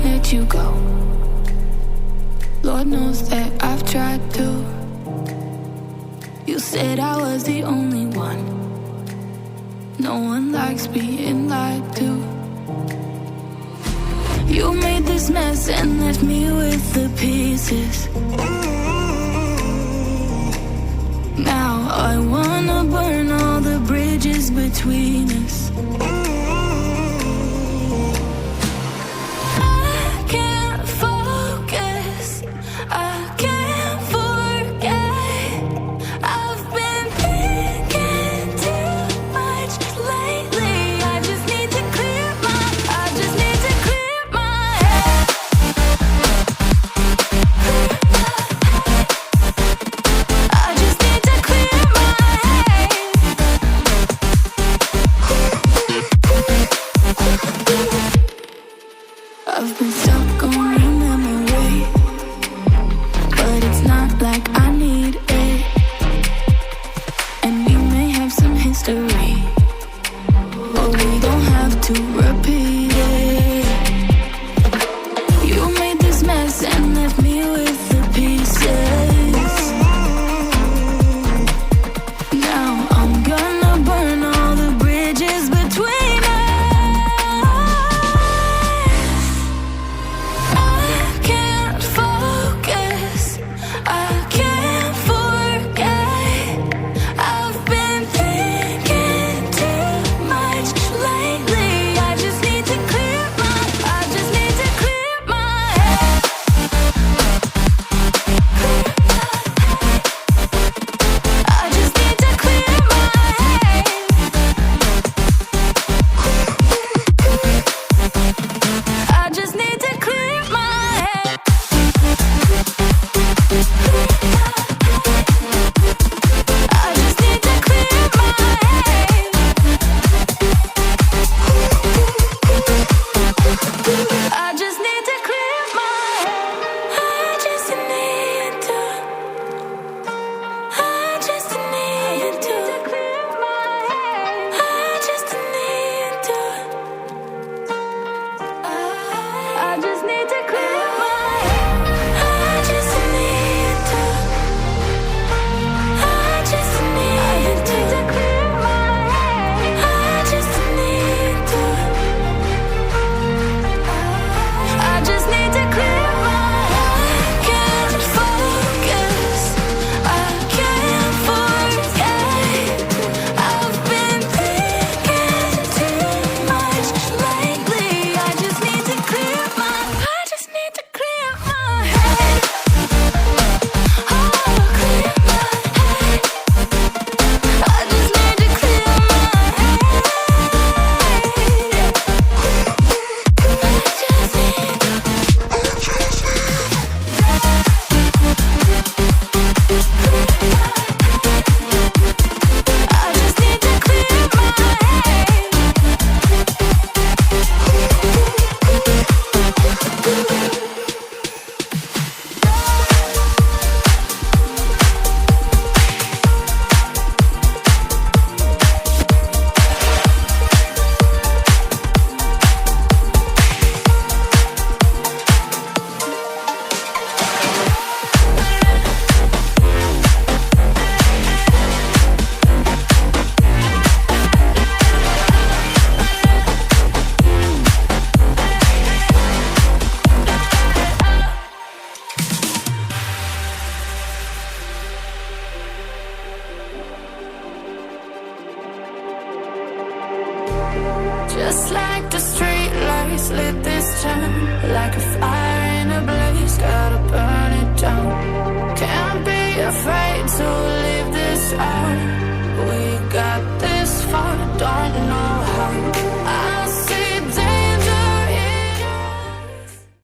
let you go. Lord knows that I've tried to. You said I was the only one. No one likes being lied to. You made this mess and left me with the pieces. Now I wanna burn all the bridges between us. I can't focus, I can't forget. I've been thinking too much lately. I just need to clear my head. I just need to clear my head. I've been stuck on your memory, but it's not like I need it. And we may have some history, but we don't have to repeat it. You made this mess and left me with the pieces. Now I'm gonna burn all the bridges between us. I can't focus, I can't forget. I've been thinking too much lately. I just need to clear my head. I just need to clear my head. I just need to clear my head. I just need to clear my head. I just need to clear my head. I just need to. I just need to clear my head. I just need to. I just need to clear my head. I just need to. I just need to clear my head. I just need to. I just need to clear my head. I can't focus, I can't forget. I've been thinking too much lately. I just need to clear my head. I just need to clear my head. Oh, clear my head. I just need to clear my head. I just need to clear my head. Just like the street lights lit this town, like a fire in a blaze, gotta burn